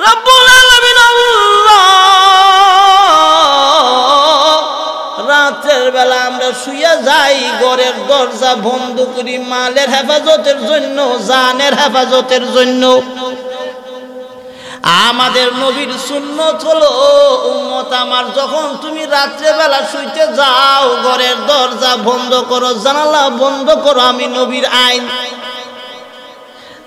রব্বুল আলামিন আল্লাহ রাতের বেলা আমরা শুয়ে যাই, ঘরের দরজা বন্ধ করি মালের হেফাজতের জন্য, জানের হেফাজতের জন্য। আমাদের নবীর সুন্নত হলো উম্মত আমার, যখন তুমি রাত্রে বেলা শুইতে যাও ঘরের দরজা বন্ধ করো, জানালা বন্ধ করো, আমি নবীর আইন।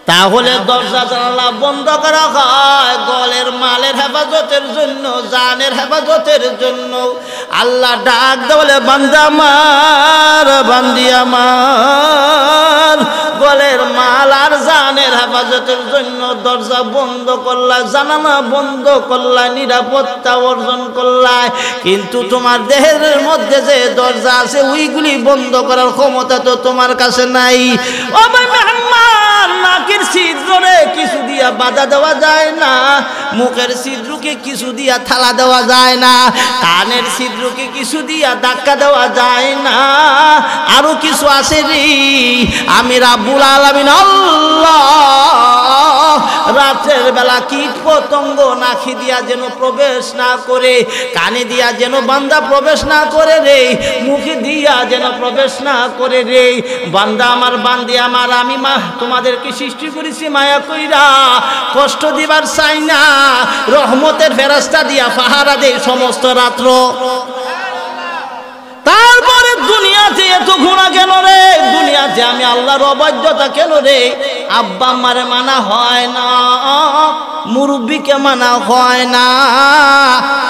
তাহলে দরজা জানালা বন্ধ করা হয় গলের মালের হেফাজতের জন্য, জানের হেফাজতের জন্য। আল্লাহ ডাক দেওয়ালে বান্দা আমার, বান্দি আমার, গলের মাল আর জানের হেফাজতের জন্য দরজা বন্ধ করলা, জানালা বন্ধ করলা, নিরাপত্তা অর্জন করলা, কিন্তু তোমার দেহের মধ্যে যে দরজা আছে ওইগুলি বন্ধ করার ক্ষমতা তো তোমার কাছে নাই। ও ভাই মেহমান, নাকের ছিদ্রে কিছু দিয়া বাধা দেওয়া যায় না, মুখের ছিদ্রকে কিছু দিয়া থালা দেওয়া যায় না, কানের ছিদ্রকে কিছু দিয়া ধাক্কা দেওয়া যায় না, আরো কিছু আছে রে। আমি রাব্বুল আলামিন আল্লাহ রাতের বেলা কীট পতঙ্গ নাকি দিয়া যেন প্রবেশ না করে, কানে দিয়া যেন বান্দা প্রবেশ না করে রে, মুখে দিয়া যেন প্রবেশ না করে রে। বান্দা আমার, বান্দি আমার, আমি মা তোমাদেরকে সৃষ্টি করেছি মায়া কইরা, কষ্ট দিবার চাই না, রহমতের ফেরেশতা দিয়া পাহারা দেই সমস্ত রাত্র। তারপরে দুনিয়াতে এত গুনাহ কেন রে? দুনিয়াতে আমি আল্লাহর অবাধ্যতা কেন রে? আব্বা আম্মারে মানা হয় না, মুরব্বীকে মানা হয় না,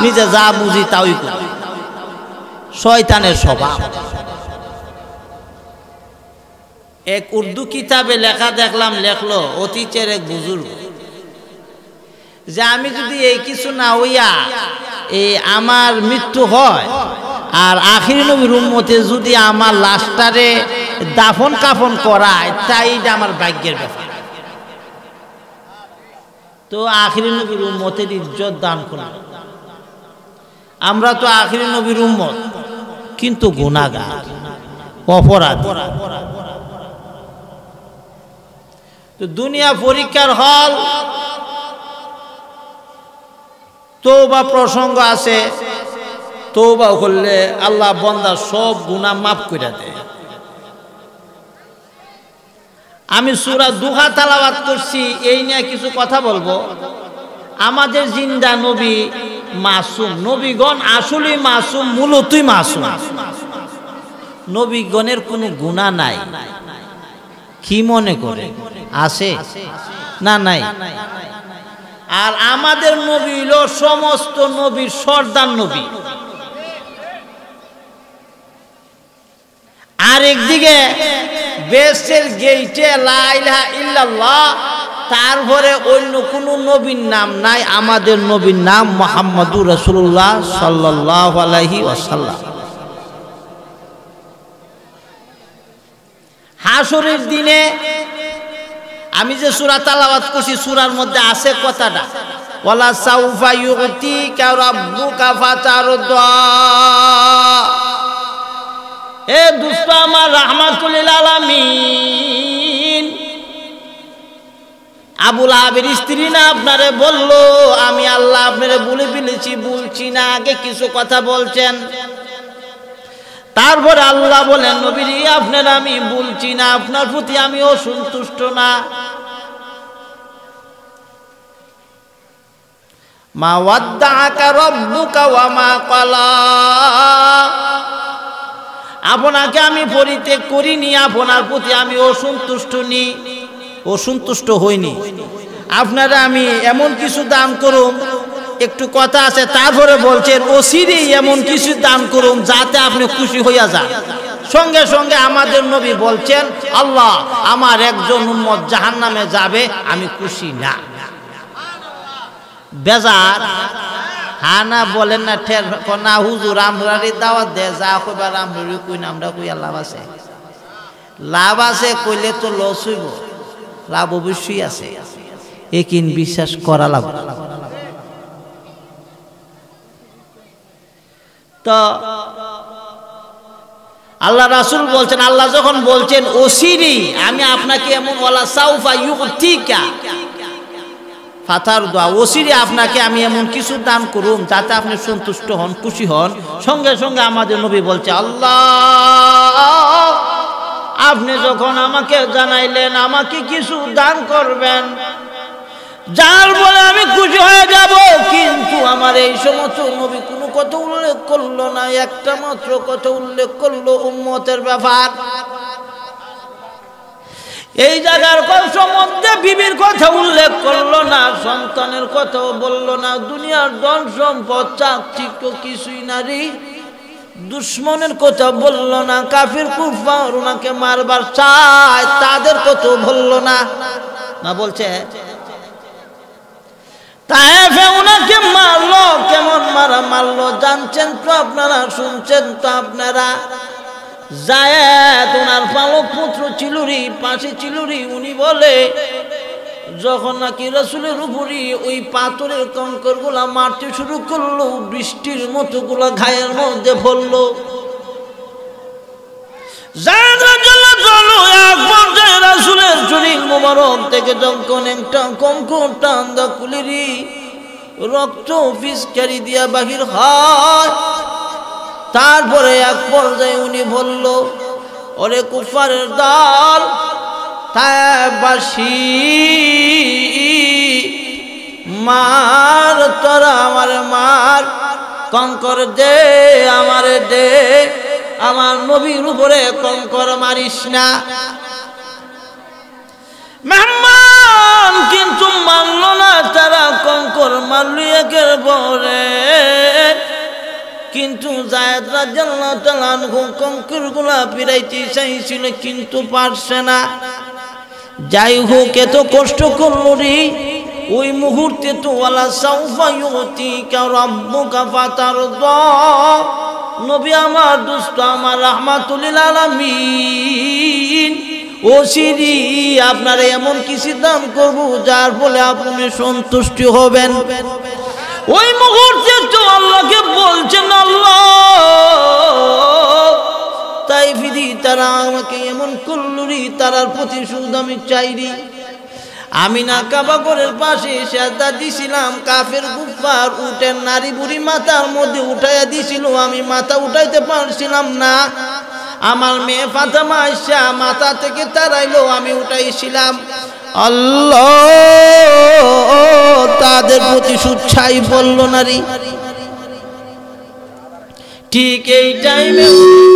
নিজে যা বুঝি তাই করি, শয়তানের স্বভাব। এক উর্দু কিতাবে লেখা দেখলাম, লেখলো অতীতের এক বুজুর্গ, যে আমি যদি এই কিছু না হইয়া এই আমার মৃত্যু হয় আর আখির নবীর উম্মতে যদি আমার লাশটারে দাফন কাফন করায়, তাই এটা আমার ভাগ্যের ব্যাপার। তো আখির নবীর উম্মতের ইজ্জত দান করলাম। আমরা তো আখির নবীর উম্মত, কিন্তু গুনাহগার, অপরাধ। তো দুনিয়া পরীক্ষার হল, তওবা প্রসঙ্গ আছে, তওবা করলে আল্লাহ বান্দার সব গুনাহ মাফ করে দেয়। আমি সূরা দুহা তেলাওয়াত করছি, এই নিয়ে কিছু কথা বলবো। আমাদের জিন্দা নবী মাসুম, নবীগণ আসলেই মাসুম, মূলতই মাসুম। নবীগণের কোনো গুনাহ নাই। কি মনে করে আছে? না, নাই। আর আমাদের নবী হলো সমস্ত নবীর সর্দার নবী। আর একদিকে বেহেশতের গেইটে লা ইলাহা ইল্লাল্লাহ, তারপরে অন্য কোনো নবীর নাম নাই, আমাদের নবীর নাম মুহাম্মদুর রাসূলুল্লাহ সাল্লাল্লাহু আলাইহি ওয়াসাল্লাম। হাসরের দিনে আমি যে সূরা তেলাওয়াত করছি, সূরার মধ্যে আছে কথাটা, ওয়ালা সাউফা ইউতিকা রাব্বুকা ফাতারদা। এ দুষ্ট আমার রাহমাতুল লিল আলামিন, আবু লাহাবের স্ত্রী না আপনারে বললো আমি আল্লাহ আপনারে বলে ফেলেছি, বলছি না, আগে কিছু কথা বলছেন। তারপরে আল্লাহ বলেন, নবী আপনার আমি বলছি না, আপনার প্রতি আমি অসন্তুষ্ট না। মা ওয়াদ্দাআকা রাব্বুকা ওয়া মা ক্বালা, আপনাকে আমি পরিত্যাগ করিনি, আপনার প্রতি আমি অসন্তুষ্ট হইনি। আপনারা আমি এমন কিছু দান করুন, একটু কথা আছে, তারপরে বলছেন অচিরে এমন কিছু দান করুন যাতে আপনি খুশি হইয়া যান। সঙ্গে সঙ্গে আমাদের নবী বলছেন, আল্লাহ আমার একজন উম্মত জাহান্নামে যাবে, আমি খুশি না। বেজার হানা বলেন না, ঠের না হুজুর আমরারি দাওয়াত দে, যা কইবার আমরারি কই না, আমরা কইয়া লাভ আছে? লাভ আছে কইলে তো লস হইব, লাভ অবশ্যই আছে, একিন বিশ্বাস করা লাভ। তো আল্লাহ রাসূল বলছেন, আল্লাহ যখন বলছেন অচিরেই আমি আপনাকে এমন ওয়ালা সাউফা ইউতিকা, ফাতার দোয়া ওসিরে আপনাকে আমি এমন কিছু দান করুম যাতে আপনি সন্তুষ্ট হন, খুশি হন। সঙ্গে সঙ্গে আমাদের নবী বলছে, আল্লাহ আপনি যখন আমাকে জানাইলেন আমাকে কিছু দান করবেন, যার বলে আমি খুশি হয়ে যাব, কিন্তু আমার এই সমস্ত নবী কোনো কথা উল্লেখ করলো না, একটা মাত্র কথা উল্লেখ করলো উম্মতের ব্যাপার। এই জায়গার সম্বন্ধে বিবির কথা উল্লেখ করলো না, সন্তানের কথাও বললো না, দুনিয়ার ধন সম্পদ চাকচিক্য কিছুই নারী, দুশ্মনের কথা বললো না, কাফির কুফার ওনাকে মারবার চায় তাদের কথা বললো না। না বলছে তায়েফে ওনাকে মারলো, কেমন মারা মারলো জানছেন তো আপনারা, শুনছেন তো আপনারা। যায়েদ ওনার পালক পুত্র চিলুরি, পাশে চিলুরি, উনি বলে যখন নাকি রাসূলের উপরে ওই পাথরের কঙ্কর গুলা মারতে শুরু করলো, বৃষ্টির মতো গুলা ঘায়ের মধ্যে পড়লো। যায়েদ রাদিয়াল্লাহু আনহু এক পর্যায়ে রাসূলের শরীর মোবারক থেকে যখন একটা কঙ্কর টান্দা কুলিরি রক্ত ফিসকারি দিয়া বাহির হয়, তারপরে এক পর্যায়ে উনি বলল, ওরে কুফারের দল, তায়েফবাসী মার, তোরা আমার মার, কঙ্কর দে আমারে দে, আমার নবীর উপরে কঙ্কর মারিস না। মেহমান কিন্তু মানল না, তারা কঙ্কর মারল একের পরে। কিন্তু যায়েদ রাদিয়াল্লাহু তাআলা আনহু কঙ্করগুলা পিরাইতে চাইছিল কিন্তু পারছে না। যাই হোক, এত কষ্ট করল রে, ওই মুহূর্তে তো ওয়ালা সাউফা ইউতিকা রাব্বুকা ফাতারদা, নবী আমার দোস্ত আমার রাহমাতুল লিল আলামিন, ও সিরি আপনারা এমন কিছু দান করব যার ফলে আপনি সন্তুষ্টি হবেন। ওই মুহূর্তে তো আল্লাহকে বলছেন, আল্লাহ তাই ফিরি তারা আমাকে এমন করলুরি, তারার প্রতিশোধ আমি চাইরি। আমি না কাবা ঘরের পাশে সেজদা দিছিলাম, কাফের কুফার উটের নারী বুড়ি মাথার মধ্যে উঠাইয়া দিছিল, আমি মাথা উঠাইতে পারছিলাম না। আমার মেয়ে ফাতেমা আয়েশা মাথা থেকে তাড়াইলো, আমি উঠাইছিলাম। আল্লাহ তাদের প্রতিশোধ ছাই বলল নারী। ঠিক এই টাইমে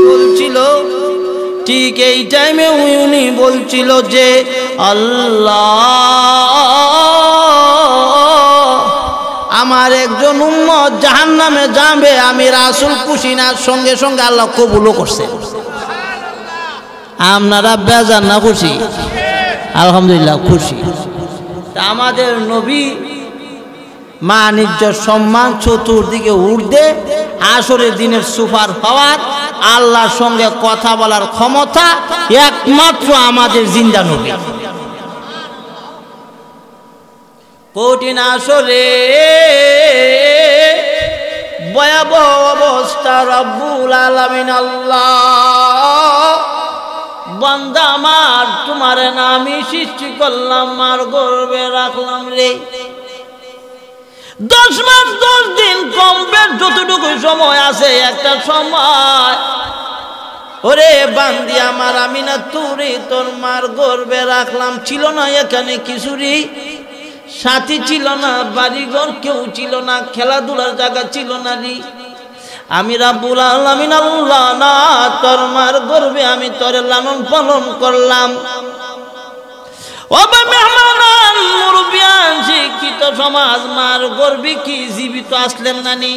বলছিল, ঠিক এই টাইমে উনি বলছিল যে আল্লাহ আমার একজন উম্মত জাহান্নামে যাবে, আমি রাসূল খুশি না। সঙ্গে সঙ্গে আল্লাহ কবুলও করছে। আপনারা বেজার না খুশি? আলহামদুলিল্লাহ খুশি। আমাদের নবী মান ইজ্জত সম্মান চতুর্দিকে উর্ধে, আসরের দিনের সুপার হওয়ার, আল্লাহর সঙ্গে কথা বলার ক্ষমতা একমাত্র আমাদের জিন্দা নবী। কঠিন আসরে ভয়াবহ অবস্থা, রব্বুল আলামিন আল্লাহ, বান্দা আমার তোমার নামই সৃষ্টি করলাম, মার গর্বে রাখলাম রে। 10 মাস 10 দিন কমপ্লিট যতটুকু সময় আছে, একটা সময় ওরে বান্দি আমার, আমি না তোরে তোর মার গর্বে রাখলাম। ছিল না এখানে কিছুরি, সাথী ছিল না, বাড়িঘর কেউ ছিল না, খেলাধুলার জায়গা ছিল না রে। আমি রাব্বুল আলামিন আল্লাহ না তোর মার গর্বে আমি তোরে লালন পালন করলাম। ওবা মেহমান মুরব্বিয়ান শিক্ষিত সমাজ, মার গর্বে কি জীবিত আসলেন নানি?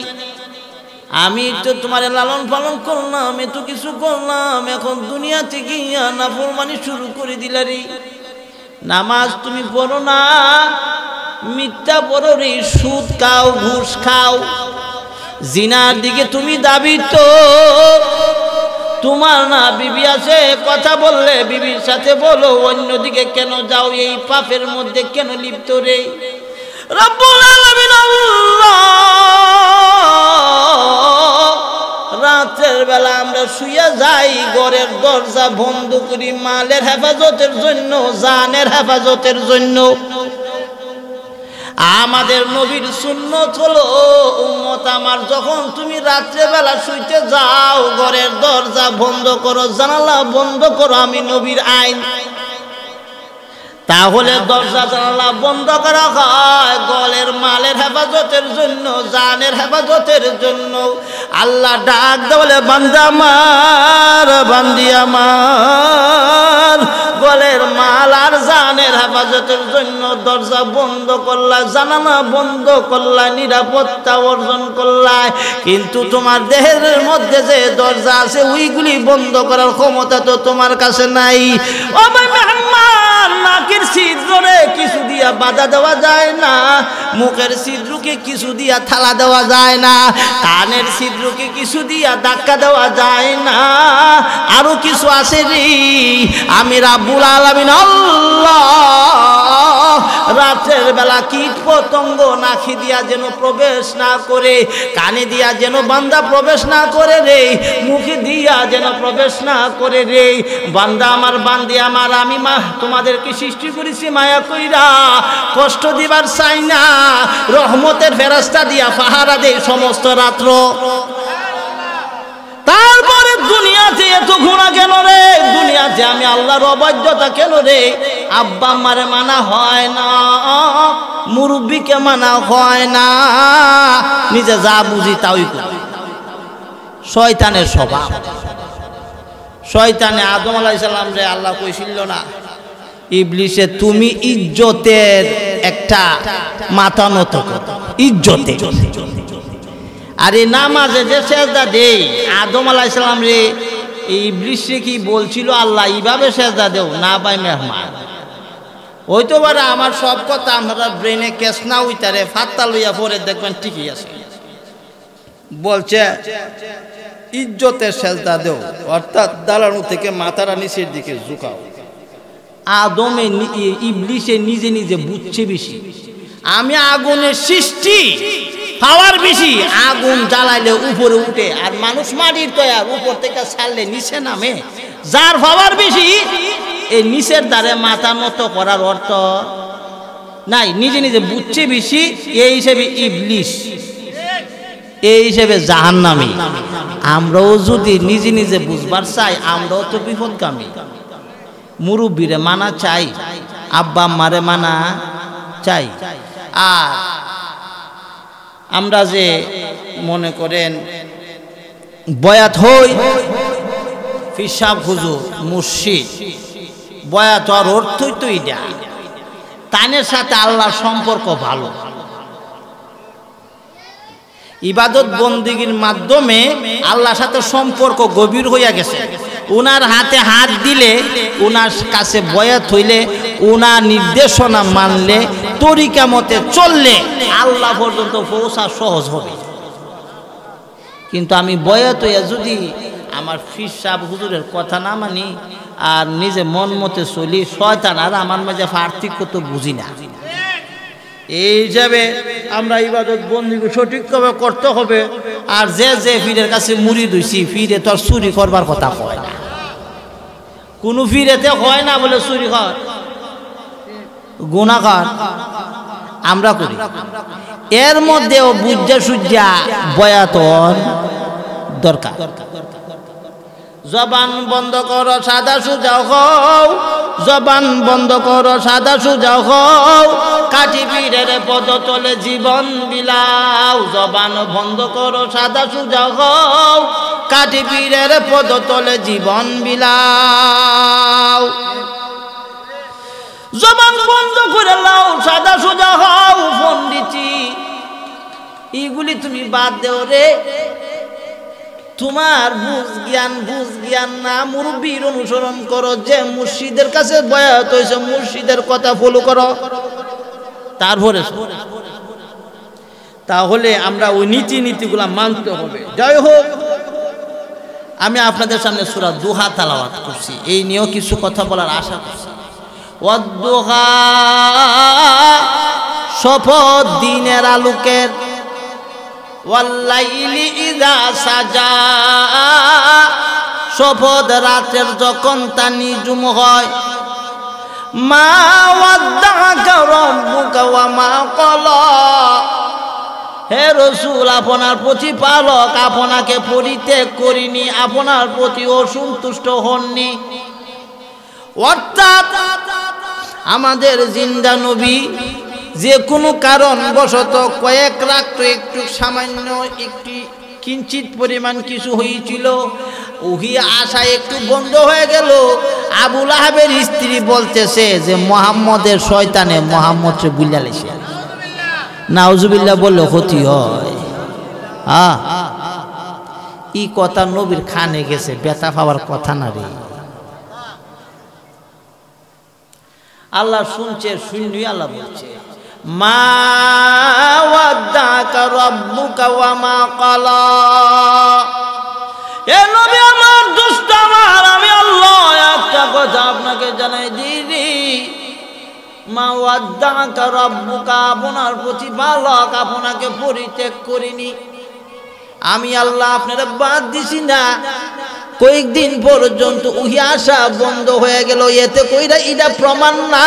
আমি তো তোমার লালন পালন করলাম, এত কিছু করলাম, এখন দুনিয়াতে গিয়া নাফরমানি শুরু করে দিলারি। নামাজ তুমি পড়ো না, মিথ্যা পড়ো রে, সুদ খাও, ঘুষ খাও, জিনার দিকে তুমি দাবিত। তোমার না বিবি আছে, কথা বললে বিবির সাথে বলো, অন্যদিকে কেন যাও? এই পাপের মধ্যে কেন লিপ্ত রে? রব্বুল আলামিন আল্লাহ, রাতের বেলা আমরা শুয়ে যাই, ঘরের দরজা বন্ধ করি, মালের হেফাজতের জন্য, জানের হেফাজতের জন্য। আমাদের নবীর সুন্নত হলো উম্মত আমার, যখন তুমি রাত্রেবেলা শুইতে যাও ঘরের দরজা বন্ধ করো, জানালা বন্ধ করো, আমি নবীর আইন। তাহলে দরজা জানালা বন্ধ করা হয় গলের মালের হেফাজতের জন্য, জানের হেফাজতের জন্য। আল্লাহ ডাক দেওয়ালে বান্দা আমার, বান্দি আমার, গলের মাল আর জানের হেফাজতের জন্য দরজা বন্ধ করলা, জানালা বন্ধ করলা, নিরাপত্তা অর্জন করলা। কিন্তু তোমার দেহের মধ্যে যে দরজা আছে ওইগুলি বন্ধ করার ক্ষমতা তো তোমার কাছে নাই। ও ভাই মেহমান, নাকের ছিদ্রে কিছু দিয়া বাধা দেওয়া যায় না, মুখের ছিদ্রকে কিছু দিয়া থালা দেওয়া যায় না, কানের ছিদ্রকে কিছু দিয়া ধাক্কা দেওয়া যায় না। আরো কিছু আছে রে, আমি রাব্বুল আলামিন আল্লাহ রাতের বেলা কীট পতঙ্গ নাকি দিয়া যেন প্রবেশ না করে, কানে দিয়া যেন বান্দা প্রবেশ না করে রে, মুখে দিয়া যেন প্রবেশ না করে রে। বান্দা আমার, বান্দি আমার, আমি মা তোমাদেরকে সৃষ্টি করেছি মায়া কইরা, কষ্ট দিবার চাই না, রহমতের ফেরেশতা দিয়া পাহারা দেই সমস্ত রাত্র। তারপরে দুনিয়াতে এত গুনাহ কেন রে? দুনিয়াতে আমি আল্লাহর অবাধ্যতা কেন রে? আব্বা আম্মারে মানা হয় না, মুরব্বীকে মানা হয় না, নিজে যা বুঝি তাই করি। শয়তানের স্বভাব। শয়তানে আদম আলাইহিস সালাম রে আল্লাহ কইছিল না, ইবলিসে তুমি ইজ্জতের একটা মাথা নত করো, ইজ্জতে। আর এই নামাজে যে সেজদা দেই আদম আলাইহিস সালাম রে, ইবলিসে কি বলছিল আল্লাহ এইভাবে সেজদা দেও না ভাই মেহমান? ওই তো বারে আমার সব কথা আমরা ব্রেনে কেস না উইতারে ফাত্তা লইয়া পরে দেখবেন ঠিকই আছে। বলছে ইজ্জতের সেজদা দেও, অর্থাৎ দালানু থেকে মাথাটা নিচের দিকে ঝুঁকাও। আদমে ইবলিসে নিজে নিজে বুঝছে বেশি, আমি আগুনের সৃষ্টি পাওয়ার বেশি, আগুন জ্বালাইলে উপরে উঠে, আর মানুষ মাটির তৈয়ার, উপর থেকে ছাড়লে নিচে নামে। যার পাওয়ার বেশি এই নিচের দ্বারে মাথা নত করার অর্থ নাই, নিজে নিজে বুঝছে বেশি, এই হিসেবে ইবলিস, এই হিসেবে জাহান্নামী। আমরাও যদি নিজে নিজে বুঝবার চাই, আমরাও তো বিপদগামী। মুরব্বীরে মানা চাই, আব্বা আম্মারে মানা চাই। আর আমরা যে মনে করেন বয়াত হই, ফিসাব হুজুর মুর্শিদ, বয়াত আর অর্থই তো এটা, তানের সাথে আল্লাহর সম্পর্ক ভালো। ইবাদত বন্দেগীর মাধ্যমে আল্লাহর সাথে সম্পর্ক গভীর হইয়া গেছে। উনার হাতে হাত দিলে, উনার কাছে বয়াত হইলে, উনার নির্দেশনা মানলে, তরিকা মতে চললে আল্লাহ পর্যন্ত পৌঁছা সহজ হবে। কিন্তু আমি বয়াত হইয়া যদি আমার পীর সাহেব হুজুরের কথা না মানি আর নিজে মন মতে চলি, শয়তান আর আমার মাঝে পার্থক্য তো বুঝি না। এই হিসাবে আমরা ইবাদত বন্দেগী সঠিকভাবে করতে হবে। আর যে যে পীরের কাছে মুড়ি দইছি, পীরে তো আর চুরি করবার কথা কয় না, কোনো পীরেতে হয় না বলে চুরি কর, গুনাহগার আমরা করি। এর মধ্যেও বুঝা সুজ্জা বয়াতর দরকার। জবান বন্ধ করো সাদা সুজা হও, জবান বন্ধ করো সাদা সুজা হও, কাঠি পীরের পদতলে জীবন বিলাও। জবান বন্ধ করো সাদা সুজা হও, কাঠি পীরের পদতলে জীবন বিলাও। জবান বন্ধ করে লাও, সাদা সুজা হও। পণ্ডিতি এইগুলি তুমি বাদ দেও রে, তোমার বুঝ জ্ঞান না, মুরব্বীর অনুসরণ করো। যে মুর্শিদের কাছে বয়াত হয়েছে মুর্শিদের কথা ফলো করো, তারপরে তাহলে আমরা ওই নীতিগুলা মানতে হবে। যাই হোক, আমি আপনাদের সামনে সূরা দুহা তেলাওয়াত করছি, এই নিয়েও কিছু কথা বলার আশা করছি। ওয়াদ-দুহা, শপথ দিনের আলোকের, ওয়াল্লাইলি ইযা সাজা, শপথ রাতের যখন তা নিজুম হয়, মা ওয়াদ্দাআকা রাব্বুকা ওয়া মা ক্বালা। হে রাসূল, আপনার প্রতিপালক আপনাকে পরিত্যাগ করিনি, আপনার প্রতি অসন্তুষ্ট হননি। অর্থাৎ আমাদের জিন্দা নবী যে কোনো কারণ বশত কয়েক রাত একটু সামান্য একটি কিঞ্চিত পরিমাণ কিছু হয়েছিল, ওহি আশা একটু বন্ধ হয়ে গেল। আবু লাহাবের স্ত্রী বলতেছে যে মুহাম্মদের শয়তানে মুহাম্মদকে বুলালেছে। নাউজুবিল্লাহ বললে ক্ষতি হয়। এই কথা নবীর খানে গেছে, ব্যথা পাওয়ার কথা না রে। আল্লাহ শুনছে, শুননি আল্লাহ বলছে মা ওয়াদ্দাআকা রাব্বুকা ওয়া মা ক্বালা। এ নবী আমার, দুষ্ট আমার, আমি আল্লাহ একটা কথা আপনাকে জানাই দিই, মা ওয়াদ্দাআকা রাব্বুকা, আপনার প্রতিপালক আপনাকে পরিত্যাগ করিনি। আমি আল্লাহ আপনারা বাদ দিছি না। কয়েকদিন পর্যন্ত ওহি আশা বন্ধ হয়ে গেল, এতে কইরা এটা প্রমাণ না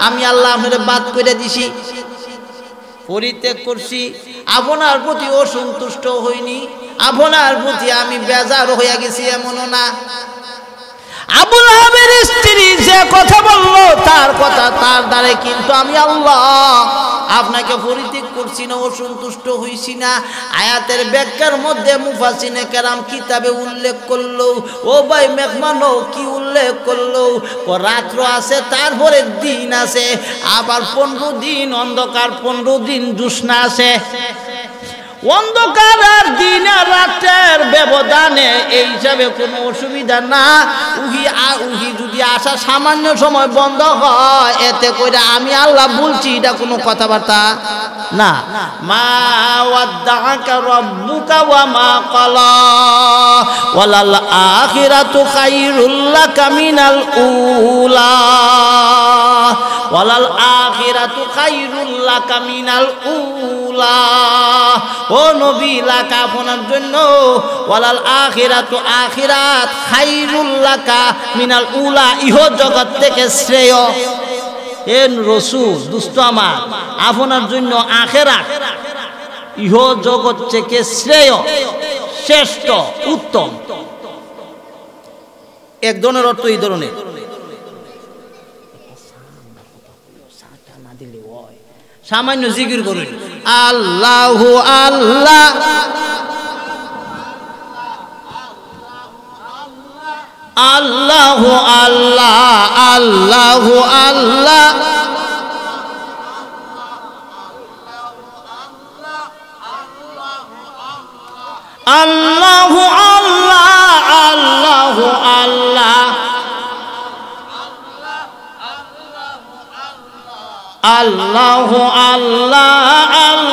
আমি আল্লাহ আপনারা বাদ করে দিছি, পরিত্যাগ করছি, আপনার প্রতি অসন্তুষ্ট হইনি, আপনার প্রতি আমি বেজার হয়ে গেছি এমনও না। আবু লাহাবের স্ত্রী যে কথা বললো তার কথা তার দ্বারে কিন্তু আমি আল্লাহ আপনাকে পরিত্যাগ করছি না, অসন্তুষ্ট হইছি না। আয়াতের ব্যাখ্যার মধ্যে মুফাসসিরে কেরাম কিতাবে উল্লেখ করলো, ও ভাই মেহমানও কি উল্লেখ করলো, রাত্র আছে, তারপরে দিন আছে, আবার 15 দিন অন্ধকার, 15 দিন জ্যোৎস্না আছে। অন্ধকার আর দিন আর রাতের ব্যবধানে এই হিসাবে কোনো অসুবিধা না। উহি যদি আসা সামান্য সময় বন্ধ হয়, এতে করে আমি আল্লাহ বলছি এটা কোনো কথাবার্তা না। মা ওয়াদ্দাআকা রাব্বুকা ওয়া মা ক্বালা ওয়ালাল আখিরাতু খায়রুল লাকা মিনাল উলা, ওয়ালাল আখিরাতু খায়রুল লাকা মিনাল উলা। ও নবী, লাকা আপনার জন্য, ওয়ালাল আখিরাতু আখিরাত, খায়রুল লাকা মিনাল উলা, ইহ জগৎ থেকে শ্রেয়। এ রাসূল, দুষ্ট আমার, আপনার জন্য আখিরাত ইহ জগৎ থেকে শ্রেয়, শ্রেষ্ঠ, উত্তম। এক ধরনের অর্থ এই ধরনের। সামান্য জিকির করুন, আল্লাহু আল্লাহ, আল্লাহু আল্লাহ, আল্লাহু আল্লাহ, আল্লাহু আল্লাহ, আল্লাহু আল্লাহ, আল্লাহু আল্লাহ, আল্লাহু আল্লাহ,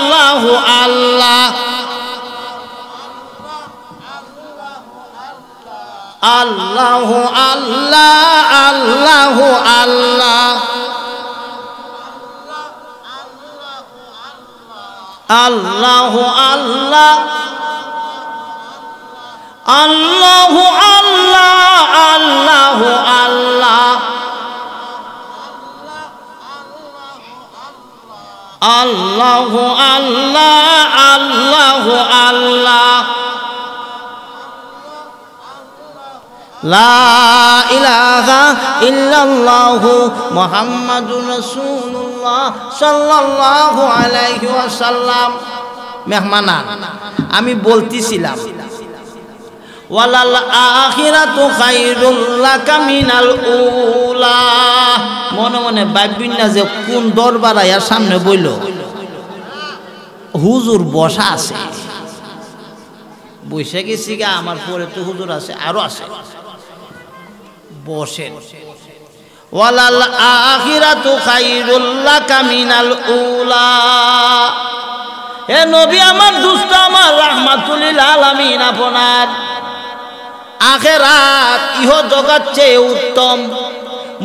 আল্লাহু আল্লাহ, আল্লাহু আল্লাহ, আল্লাহু আল্লাহ, আল্লাহু আল্লাহ, আল্লাহু আল্লাহ, আল্লাহু আল্লাহ, আল্লাহু আল্লাহ, লা ইলাহা ইল্লাল্লাহু মুহাম্মাদুর রাসূলুল্লাহ সাল্লাল্লাহু আলাইহি ওয়াসাল্লাম। মেহমানা, আমি বলতেছিলাম ওয়ালাল আখিরাতু খায়রুল লাকা মিনাল উলা। মনে মনে ভাববেন না যে কোন দরবার আয়ার সামনে বইল, হুজুর বসা আছে, বসে গেছি গা, আমার পরে তো হুজুর আছে, আরো আছে, বসেন। ওয়ালাল আখিরাতু খায়রুল লাকা মিনাল উলা। হে নবী আমার, দুষ্ট আমার, রাহমাতুল লিল আলামিন, আপনার আখিরাত ইহ জগৎ চেয়ে উত্তম।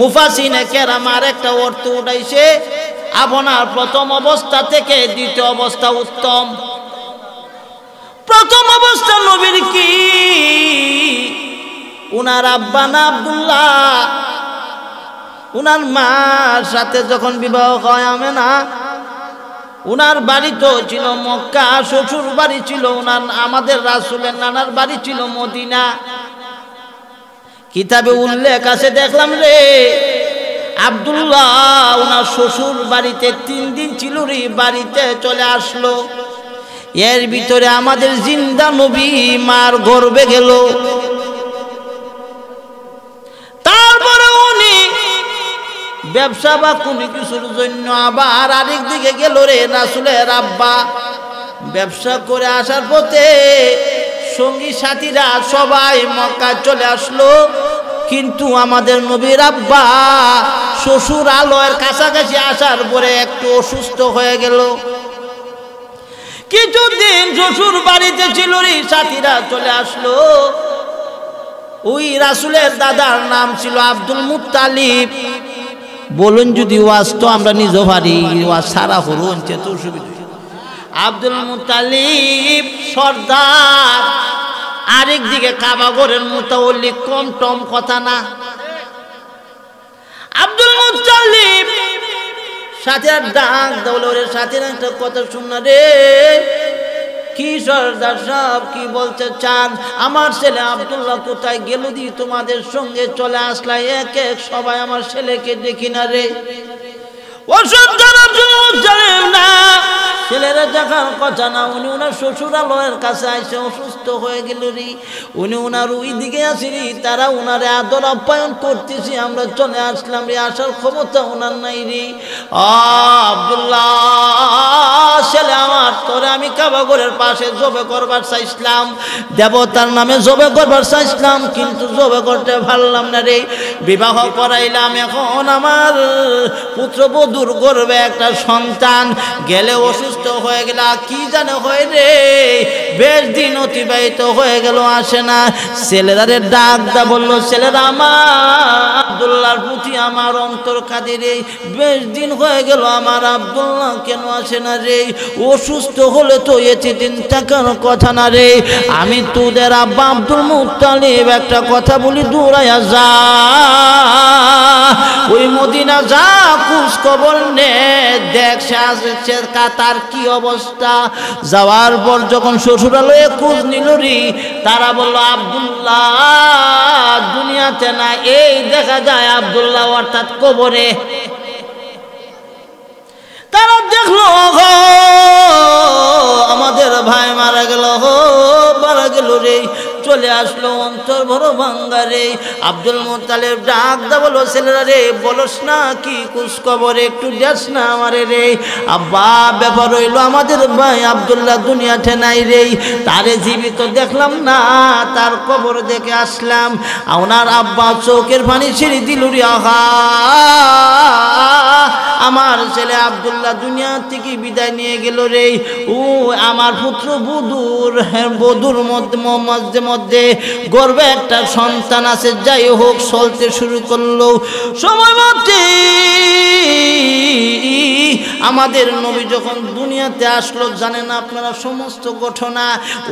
মুফাসসিরে কেরাম একটা অর্থ উঠাইছে, আপনার প্রথম অবস্থা থেকে দ্বিতীয় অবস্থা উত্তম। প্রথম অবস্থা নবীর কি, উনার আব্বা না আব্দুল্লাহ, উনার মার সাথে যখন বিবাহ হয় আমেনা, উনার বাড়ি তো ছিল মক্কা, শ্বশুর বাড়ি ছিল উনার, আমাদের রাসূলের নানার বাড়ি ছিল মদিনা। কিতাবে উল্লেখ আছে দেখলাম রে, আব্দুল্লাহ উনার শ্বশুর বাড়িতে 3 দিন ছিল রে, বাড়িতে চলে আসলো। এর ভিতরে আমাদের জিন্দা নবী মার গর্বে গেল। তারপরে উনি ব্যবসা বা কোনো কিছুর জন্য আবার আরেক দিকে গেল রে। রাসূলের আব্বা ব্যবসা করে আসার পথে সঙ্গী সাথীরা সবাই মক্কা চলে আসলো, কিন্তু আমাদের নবীর আব্বা শ্বশুর আলয়ের কাছাকাছি আসার পরে একটু অসুস্থ হয়ে গেল। কিছুদিন শ্বশুর বাড়িতে ছিল রে, সাথীরা চলে আসলো। ওই রাসূলের দাদার নাম ছিল আব্দুল মুত্তালিব। বলুন যদি ওয়াজ তো আমরা নিজ পারি, ওয়াজ সারা হরুন চেত সুবিধা। আব্দুল মুত্তালিব সর্দার, আরেক দিকে কাবাগরের মুতাওয়াল্লি, কম টম কথা না। আব্দুল মুত্তালিব সাথে ডাক দাও রে, সাথে একটা কথা শুন রে। কি সর্দার সাহেব কি বলতে চান? আমার ছেলে আব্দুল্লাহ কোথায় গেল দি তোমাদের সঙ্গে চলে আসলা, এক এক সবাই আমার ছেলেকে দেখি না রে। ও সর্দার না, ছেলেরা দেখার কথা না, উনি ওনার শ্বশুরালয়ের কাছে আসে অসুস্থ হয়ে গেল রে। উনি ওনার ওই দিকে আসি রে, তারা ওনারে আদর আপ্যায়ন করতেছি, আমরা চলে আসলাম রে, আসার ক্ষমতা ওনার নাই রে। আব্দুল্লাহ ছেলে আমার, তোরে আমি কাবাগরের পাশে জবে করবার চাইছিলাম, দেবতার নামে জবে করবার চাইছিলাম, কিন্তু জবে করতে পারলাম না রে। বিবাহ করাইলাম, এখন আমার পুত্রবধূর গর্ভে একটা সন্তান, গেলে অসুস্থ হয়ে গেল, কি জানে হয় রে, বেশ দিন অতিবাহিত হয়ে গেল, আসে না। ছেলেরারে ডাক দা বললো, ছেলেরা আমার আব্দুল্লাহর প্রতি আমার অন্তর কাঁদে রে, বেশ দিন হয়ে গেল আমার আব্দুল্লাহ কেন আসে না রে? অসুস্থ হলে তো এতে দিন থাকার কথা না রে। আমি তোদের আব্বা আব্দুল মুত্তালিব একটা কথা বলি, দৌড়াইয়া যা, ওই মদিনা যা, খোঁজ খবর নে, দেখ সে আসছে তার কি অবস্থা। যাওয়ার পর যখন শ্বশুরালয়ে খোঁজ নিল রে, তারা বলল আব্দুল্লাহ দুনিয়াতে না, এই দেখা যায় আব্দুল্লাহ অর্থাৎ কবরে। তারা দেখলো আমাদের ভাই মারা গেল, মারা গেল রে। চলে আসলো অন্তর বড় ভাঙ্গা রে। আব্দুল মুত্তালিব ডাক দা বলো, ছেলেরা রে বলস না কি খোঁজ খবর, একটু দেশ না আমারে রে। আব্বা ব্যাপার হইল আমাদের ভাই আব্দুল্লাহ দুনিয়াতে নাই রে, তারে জীবিত দেখলাম না, তার কবর দেখে আসলাম। ওনার আব্বা চোখের পানি ছেড়ে দিল রে। আহা, আমার ছেলে আব্দুল্লাহ দুনিয়া থেকে বিদায় নিয়ে গেল রে। ও আমার পুত্র বধুর মধ্যে মধ্যে গর্বে একটা সন্তান আছে, যাই হোক চলতে শুরু করলো। সময় মতে আমাদের নবী যখন দুনিয়াতে আসলো, জানেন আপনারা সমস্ত ঘটনা।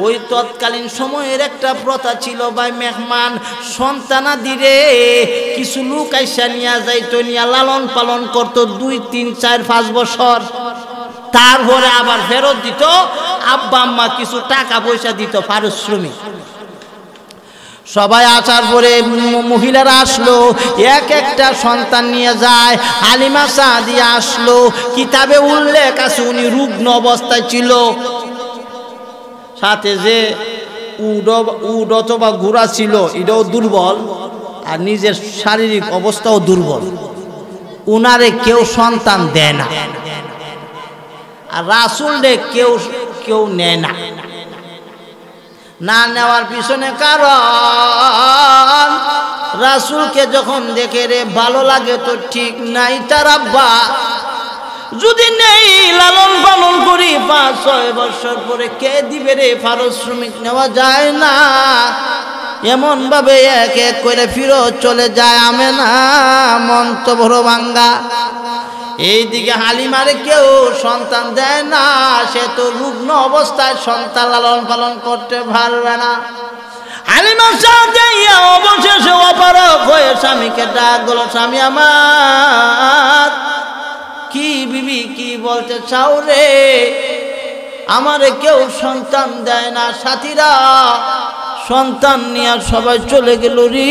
ওই তৎকালীন সময়ের একটা প্রথা ছিল, ভাই মেহমান সন্তানাদি রে কিছু লোক আইসা নিয়ে যাইতো, নিয়ে লালন পালন করতো 2, 3, 4, 5 বছর, তারপরে আবার ফেরত দিত। আব্বা আম্মা কিছু টাকা পয়সা দিত পারিশ্রমিক। সবাই আসার পরে মহিলারা আসলো, এক একটা সন্তান নিয়ে যায়। হালিমা সাদিয়া আসলো, কিতাবে উল্লেখ আছে উনি রুগ্ন অবস্থায় ছিল, সাথে যে উড অথবা ঘোড়া ছিল এটাও দুর্বল, আর নিজের শারীরিক অবস্থাও দুর্বল। উনারে কেউ সন্তান দেয় না, আর রাসূলরে কেউ নেয় না। না নেওয়ার পিছনে কারণ, রাসূলকে যখন দেখে রে ভালো লাগে তো ঠিক নাই, তার আব্বা যদি নেই লালন পালন করি 5-6 বছর পরে কে দিবে রে? পারিশ্রমিক নেওয়া যায় না, এমন ভাবে এক এক করে ফিরত চলে যায় আমেনা, মন তো বড় ভাঙ্গা। এইদিকে হালিমারে কেউ সন্তান দেয় না, সে তো রুগ্ন অবস্থায় সন্তান লালন পালন করতে পারবে না। হালিমা সাদিয়া অবশেষে অপারগ হয়ে স্বামীকে ডাক দিল, স্বামী আমার, কি বিবি কি বলতে চাও রে? আমারে কেউ সন্তান দেয় না, সাথীরা সন্তান নিয়ে সবাই চলে গেল রে,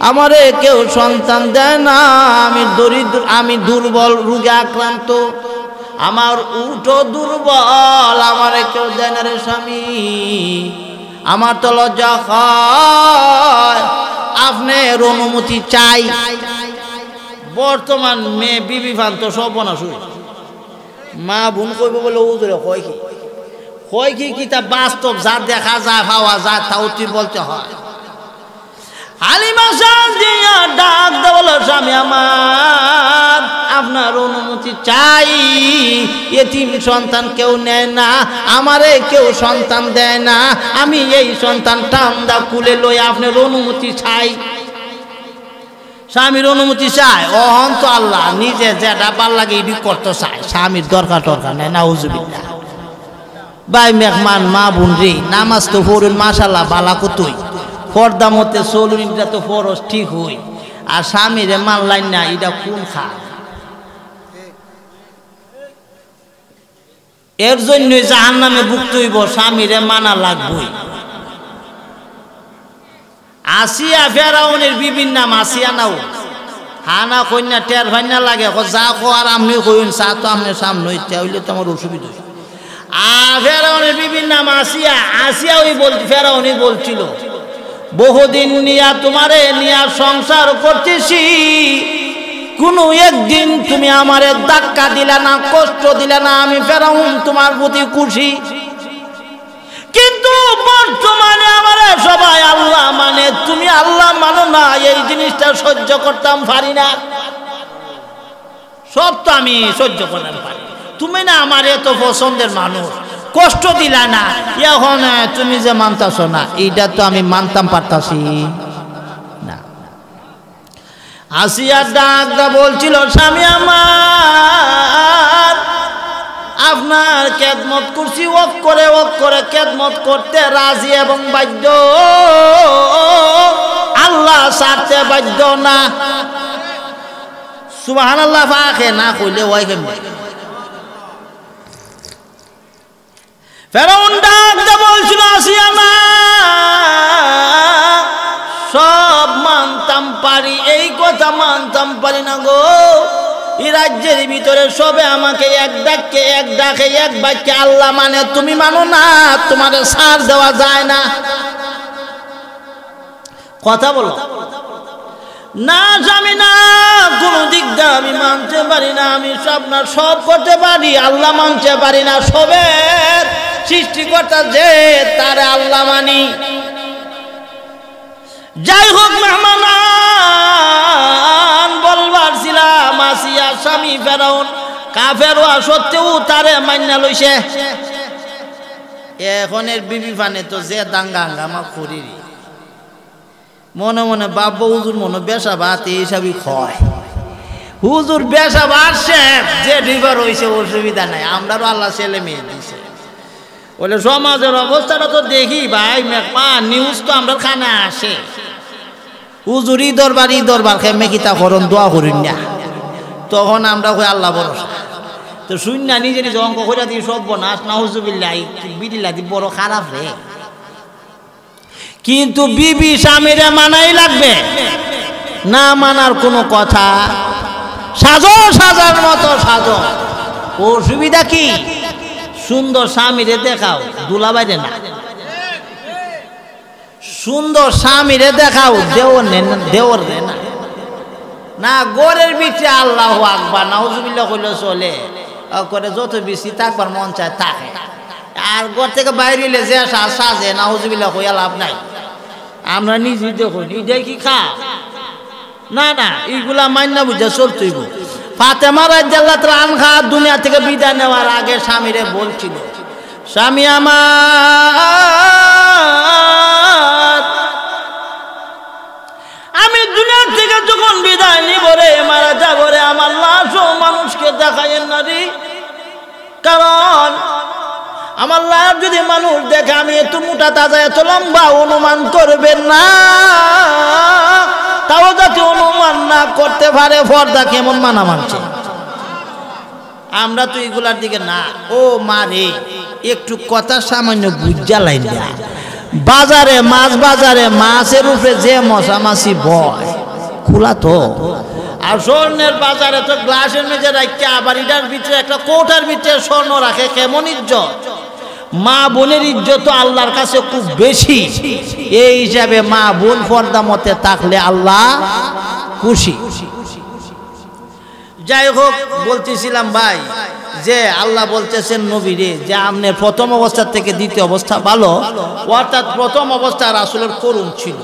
আমারে কেউ সন্তান দেয় না, আমি দরিদ্র, আমি দুর্বল রোগে আক্রান্ত, আমার উঠো দুর্বল, আমারে কেউ দেয় না রে স্বামী, আমার তো লজ্জা হয়, আপনার অনুমতি চাই। বর্তমান মেয়ে বিবি ফান্ত সব না শুই মা বোন কইব বলে উজরে হয় কি কিতা বাস্তব যা দেখা যায় পাওয়া যায় তা অতি বলতে হয়। হালিমা সাদিয়া ডাক দে বলো, স্বামী আমার, আপনার অনুমতি চাই, এতিম সন্তান কেউ নেয় না, আমারে কেউ সন্তান দেয় না, আমি এই সন্তান টান্দা কুলে লই, আপনার অনুমতি চাই। স্বামীর অনুমতি চায়, অহন তো আল্লাহ নিজে যেটা ভাল লাগে এটি করতে চায়, স্বামীর দরকার নেই। নাউজুবিল্লাহ। ভাই মেহমান মা বোন রে, নামাজ তো পড়ুন মাশাআল্লাহ বালা কতই, পর্দা মতে চলুন, এটা তো ফরজ ঠিক হই, আর স্বামীরে মানলাই না, এটা কোন খা? এর জন্য জাহান্নামে ভুগতে হইব, স্বামীরে মানা লাগবই। আসিয়া ফেরাউনের বিভিন্ন নাম, আসিয়া নাও হানা কন্যা টের ভাইনা লাগে, যা কো আর আপনি কইন চা তো আপনার সামনে হইতে হইলে তো আমার অসুবিধা। আর ফেরাউনের বিভিন্ন নাম আসিয়া, আসিয়া ওই ফেরাউনই বলছিল, বহুদিন নিয়া তোমারে নিয়া সংসার করতেছি, কোনো একদিন তুমি আমারে ধাক্কা দিলা না, কষ্ট দিলা না, আমি ফেরাউন তোমার প্রতি খুশি। কিন্তু বর্তমানে আমারে সবাই আল্লাহ মানে, তুমি আল্লাহ মানো না, এই জিনিসটা সহ্য করতাম পারি না। সব তো আমি সহ্য করতাম পারি, তুমি না আমার এত পছন্দের মানুষ, কষ্ট দিলা না, এখন তুমি যে মানতাছ না, এইটা তো আমি মানতাম পারতাছি না। আসিয়া ডাকটা বলছিল, স্বামী আমার, আপনার খেদমত করছি, ওক করে খেদমত করতে রাজি এবং বাধ্য, আল্লাহ ছাড়তে বাধ্য না। সুবহানাল্লাহ ফাঁকে না কইলে ওই কেমনে? ফেরাউন ডাকতে বলছিল, আসিয়া না, সব মানতাম পারি, এই কথা মানতাম পারি না গো, এই রাজ্যের ভিতরে সবে আমাকে এক ডাকে এক বাক্যে আল্লাহ মানে, তুমি মানো না, তোমার ছাড় দেওয়া যায় না। কথা বলো না স্বামী না, কোন দিক দিয়ে আমি মানতে পারি না, আমি সব করতে পারি, আল্লাহ মানতে পারি না, সবের সৃষ্টিকর্তা যে তারে আল্লাহ মানি। যাই হোক মেহমান বলবার ছিলাম, আসিয়া স্বামী ফেরাউন কাফের হওয়া সত্ত্বেও তারে মান্না লইছে। এখনের বিবি ফানে তো যে দাঙ্গা হাঙ্গামা করি, মনে মনে বাবা হুজুর মনে বেশা ভাত এই হিসাবই খয়, হুজুর বেশা বাড়ছে, যে ডিবার হয়েছে অসুবিধা নাই, আমরাও আল্লাহ ছেলে মেয়ে দিছে। বলে সমাজের অবস্থাটা তো দেখি ভাই মেহমান, নিউজ তো আমরা খানে আসে, হুজুর ই দরবার খেয়ে মেকিতা করুন, দোয়া করিন না, তখন আমরা কই আল্লাহ ভরসা। তো শুন না, নিজে নিজে অঙ্ক করে দিই সব বনাস না, হুজুবিল্লাহ বিদিল্লা দি বড় খারাপ রে। কিন্তু বিবি স্বামীরে মানাই লাগবে, না মানার কোনো কথা, সাজার মতো সাজো, অসুবিধা কি? সুন্দর স্বামীরে দেখাও, দুলাবাইরে না, সুন্দর স্বামীরে দেখাও, দেওর রে না, না গোরের ভিতরে আল্লাহু আকবার নাউজুবিল্লাহ কইলে চলে, করে যত বেশি থাকবার মন চায় থাকে, আর ঘর থেকে বাইরে এলে যে সাজে নাউজুবিল্লাহ কইয়া লাভ নাই। আমরা নিজে দেখুন, এটাই কি খা না, এইগুলা মান্না বুঝা চলতইব। ফাতেমা রাদিয়াল্লাহু তাআলা আনহা দুনিয়া থেকে বিদায় নেওয়ার আগে স্বামীরে বলছিল, স্বামী আমার, আমি দুনিয়া থেকে যখন বিদায় নিব রে, মারা যাব রে, আমার লাশও মানুষকে দেখাইয়েন না রে, কারণ আমার লাভ যদি মানুষ দেখে আমি এত মোটা তাজা এত লম্বা, অনুমান করবেন না, তাও যাতে অনুমান না করতে পারে পর্দা কেমন মানা মানছে। আমরা তো এগুলার দিকে না। ও মারে একটু কথা সামান্য বুঝা লাইন না। বাজারে বাজারে মাছের উপরে যে মশামাছি বয় খোলা তো, আর স্বর্ণের বাজারে তো গ্লাসের মেঝে রাখতে আবার এটার ভিতরে একটা কোটার ভিতরে স্বর্ণ রাখে, কেমন ইজ্জত। মা বোনের ইজ্জত তো আল্লাহর কাছে খুব বেশি। এই হিসাবে মা বোন পর্দা মতে থাকলে আল্লাহ খুশি। যাই হোক, বলতেছিলাম ভাই যে আল্লাহ বলতেছেন নবীরে যে আপনার প্রথম অবস্থা থেকে দ্বিতীয় অবস্থা ভালো, অর্থাৎ প্রথম অবস্থা রাসূলের করুণ ছিল,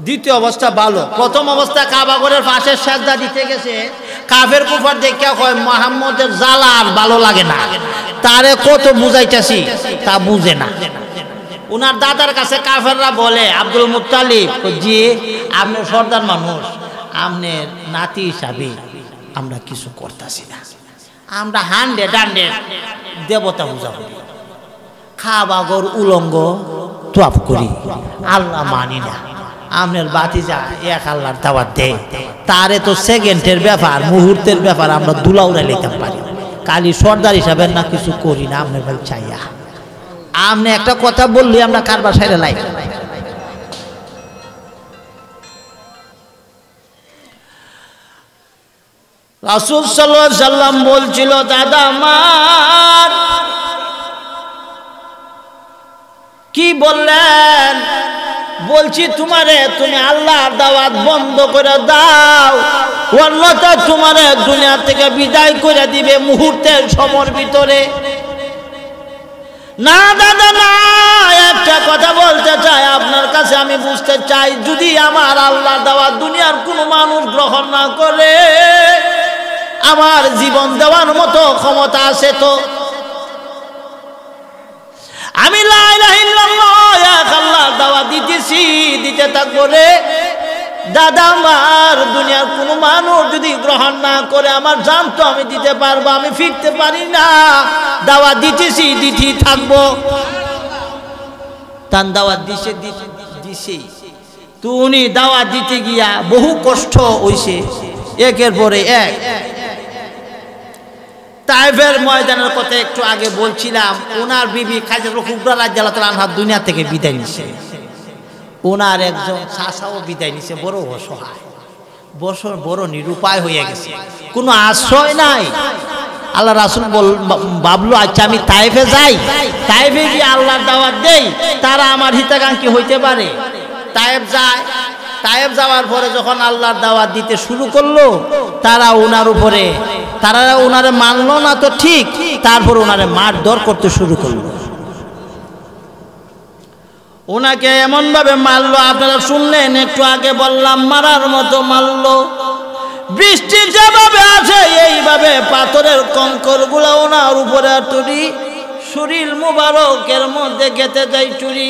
দ্বিতীয় অবস্থা ভালো। প্রথম অবস্থা কাবা ঘরের পাশে সাজদা দিতে গেছে, কাফের কুফার দেখে কয় মুহাম্মদের জ্বালা আর ভালো লাগে না, তারে কত বুঝাইতেছি তা বুঝে না। উনার দাদার কাছে কাফেররা বলে, আব্দুল মুত্তালিব, জি আপনি সর্দার মানুষ, আপনার নাতি হিসাবে আমরা কিছু করতেছি না, আমরা 100 দেবতা পূজা করি, খাওয়া ঘর উলঙ্গ তোয়াফ করি, আল্লাহ মানি না। আপনার বাতিজা এক আল্লাহর দাওয়াত দেয়, তারে তো সেকেন্ডের ব্যাপার, মুহূর্তের ব্যাপার আমরা দুলাউরা লেখা পারি, কালি সর্দার হিসাবে না কিছু করি না। আপনার ভাই চাইয়া আপনি একটা কথা বললি আমরা কারবার সাইডে লাই। রাসূল সাল্লাল্লাহু আলাইহি সাল্লাম বলছিল, দাদা আমার কি বললেন? বলছি তোমারে তুমি আল্লাহর দাওয়াত বন্ধ করে দাও, অন্যথা তোমারে দুনিয়া থেকে বিদায় করে দিবে মুহূর্তের সময়ের ভিতরে। না দাদা না, একটা কথা বলতে চাই আপনার কাছে, আমি বুঝতে চাই যদি আমার আল্লাহর দাওয়াত দুনিয়ার কোনো মানুষ গ্রহণ না করে, আমার জীবন দেওয়ার মতো ক্ষমতা আছে তো? আমি লা ইলাহা ইল্লাল্লাহ এক আল্লাহর দাওয়াত দিতেছি, দিতে থাকবো রে দাদা আমার। দুনিয়ার কোনো মানুষ যদি গ্রহণ না করে আমার জান তো আমি দিতে পারবো, আমি ফিরতে পারি না। দাওয়াত দিতেছি, দিতেই থাকবো। তার দাওয়াত দিছে তো উনি দাওয়াত দিতে গিয়া বহু কষ্ট হইছে, একের পরে এক। তাইফের ময়দানের কথা একটু আগে বলছিলাম, ওনার বিবি খাদিজা কুবরা রাদিয়াল্লাহু তাআলা আনহা দুনিয়া থেকে বিদায় নিছে, ওনার একজন চাচাও বিদায় নিছে, বড় অসহায়, বড় নিরুপায় হয়ে গেছে, কোনো আশ্রয় নাই। আল্লাহ রাসূল ভাবলো আচ্ছা আমি তাইফে যাই, তাইফে গিয়ে আল্লাহর দাওয়াত দেই, তারা আমার হিতাকাঙ্ক্ষী হইতে পারে। তাইফ যায়, তাইফ যাওয়ার পরে যখন আল্লাহর দাওয়াত দিতে শুরু করলো, তারা ওনারে মানলো না তো ঠিক, তারপর ওনারে মারধর করতে শুরু করলো। ওনাকে এমন ভাবে মারলো, আপনারা শুনলেন একটু আগে বললাম, মারার মতো মারলো। বৃষ্টি যেভাবে আছে এইভাবে পাথরের কঙ্কর গুলা ওনার উপরে তুলি, শরীর মুবারকের মধ্যে গেতে যায় চুরি।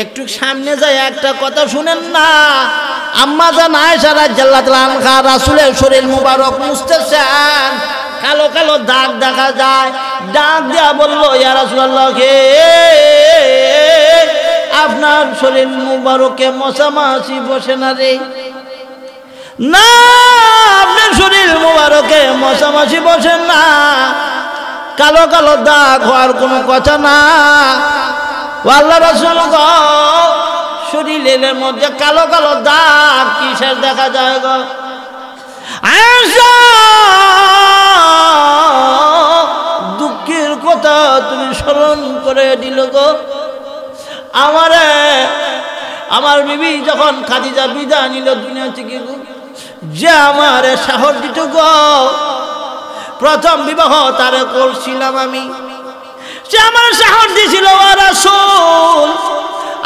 একটু সামনে যায় একটা কথা শুনেন না, আম্মা জান আয়েশা রাদিয়াল্লাহু তাআলা আনহা রাসূলের শরীর মুবারক মুছতেছেন, কালো কালো দাগ দেখা যায়। ডাক দিয়া বলল, ইয়া রাসূলুল্লাহ, কে আপনার শরীর মুবারকে মশামাছি বসে না রে? না, আপনার শরীর মুবারকে মশামাছি বসেন না, কালো কালো দাগ হওয়ার কোনো কথা না। আল্লাহ রাসূল গো, শরীরের মধ্যে কালো কালো দাগ কিসের দেখা যায় গো? আয়েশা, দুঃখের কথা তুমি স্মরণ করে দিল গো আমারে। আমার বিবি যখন খাদিজা বিদায় নিল দুনিয়া থেকে গো, যে আমারে সাহস দিত গো, প্রথম বিবাহ তারে করছিলাম আমি, সে আমার সাহস দিছিল, ও রাসূল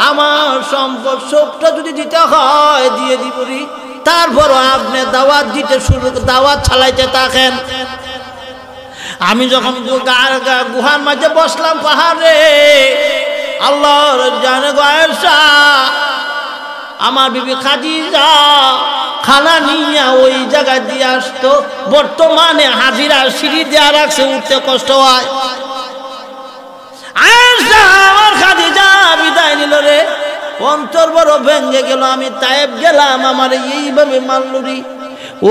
আমার সম্পদ সবটা যদি দিতে হয় দিয়ে দিবরি, তারপরও আপনি দাওয়াত দিতে শুরু, দাওয়াত চালাইতে থাকেন। আমি যখন গুহার মাঝে বসলাম পাহাড়ে, আল্লাহর জানে গো আয়েশা, আমার বিবি খাদিজা খানা নিয়ে ওই জায়গা দিয়ে আসতো, বর্তমানে হাজিরা সিঁড়ি দেওয়া রাখছে, উঠতে কষ্ট হয়। অন্তর বড় ভেঙে গেল। আমি তায়েব গেলাম, আমার এইভাবে মারলুরি।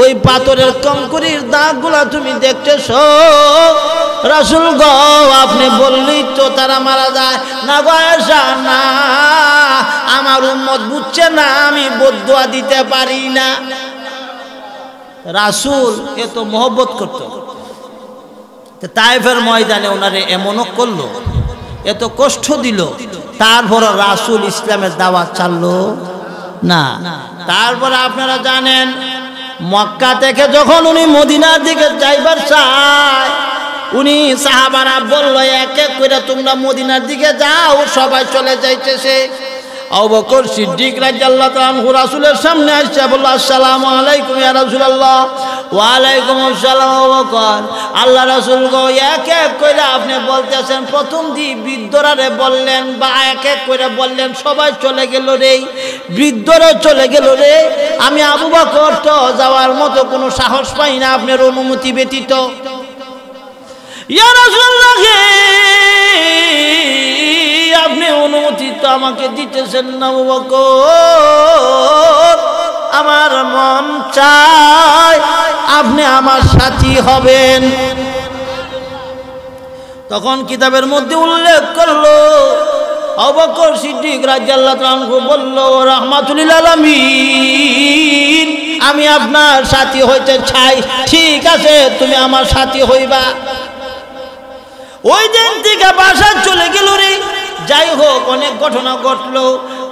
ওই পাথরের কঙ্করির দাগগুলা তুমি দেখতেছ রাসূল গো, আপনি বললেই তো তারা মারা যায় না গো আয়েশা, না আমার উম্মত বুঝছে না, আমি বদদুয়া দিতে পারি না। রাসূল এত মহব্বত করত, তায়েফের ময়দানে ওনারে এমনও করলো, এত কষ্ট দিল, তারপর রাসূল ইসলামের দাওয়াত চাললো না। তারপরে আপনারা জানেন মক্কা থেকে যখন উনি মদিনার দিকে যাইবার চায়, উনি সাহাবারা বলল এক এক করে তোমরা মদিনার দিকে যাও, সবাই চলে যাইতেছে। আবু বকর সিদ্দিক রাদিয়াল্লাহু তাআলা আনহু রাসূলের সামনে এসে বলল, আসসালামু আলাইকুম ইয়া রাসূলুল্লাহ। ওয়া আলাইকুম আসসালাম। আবু বকর, আল্লাহ রাসূল গো, এক এক করে আপনি বলতেছেন, প্রথম দিন বৃদ্ধরারে বললেন বা এক এক করে বললেন, সবাই চলে গেল রে, বৃদ্ধরা চলে গেল রে, আমি আবু বকর তো যাওয়ার মতো কোনো সাহস পাই না আপনার অনুমতি ব্যতীত। ইয়া রাসূলুল্লাহ, আপনি অনুমতি তো আমাকে দিতেছেন না আবু বকর, আমার মন চায় আপনি আমার সাথী হবেন। তখন কিতাবের মধ্যে উল্লেখ করলো আবু বকর সিদ্দিক রাদিয়াল্লাহু তাআলা আনহু বলল, রাহমাতুল লিল আলামিন, আমি আপনার সাথী হইতে চাই। ঠিক আছে, তুমি আমার সাথী হইবা। ওই দিন থেকে বাসা চলে গেল রে। যাই হোক, অনেক ঘটনা ঘটলো।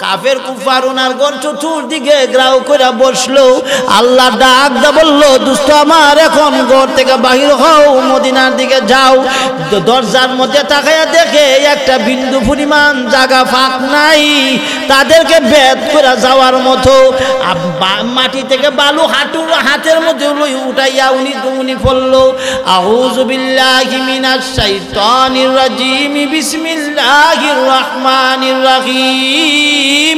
কাফের কুফার ওনার ঘর চতুর্দিকে গ্রাউ করে বসলো। আল্লাহ ডাক দা বলল, দুষ্ট আমার, এখন ঘর থেকে বাহির হও, মদিনার দিকে যাও। দরজার মধ্যে তাকায়া দেখে একটা বিন্দু পরিমাণ জায়গা ফাঁক নাই, তাদেরকে ভেদ করে যাওয়ার মতো। মাটি থেকে বালু হাতের মধ্যে উঠাইয়া উনি পড়লো, আউযু বিল্লাহি মিনাশ শাইতানির রাজিম, বিসমিল্লাহির রহমানির রহিম,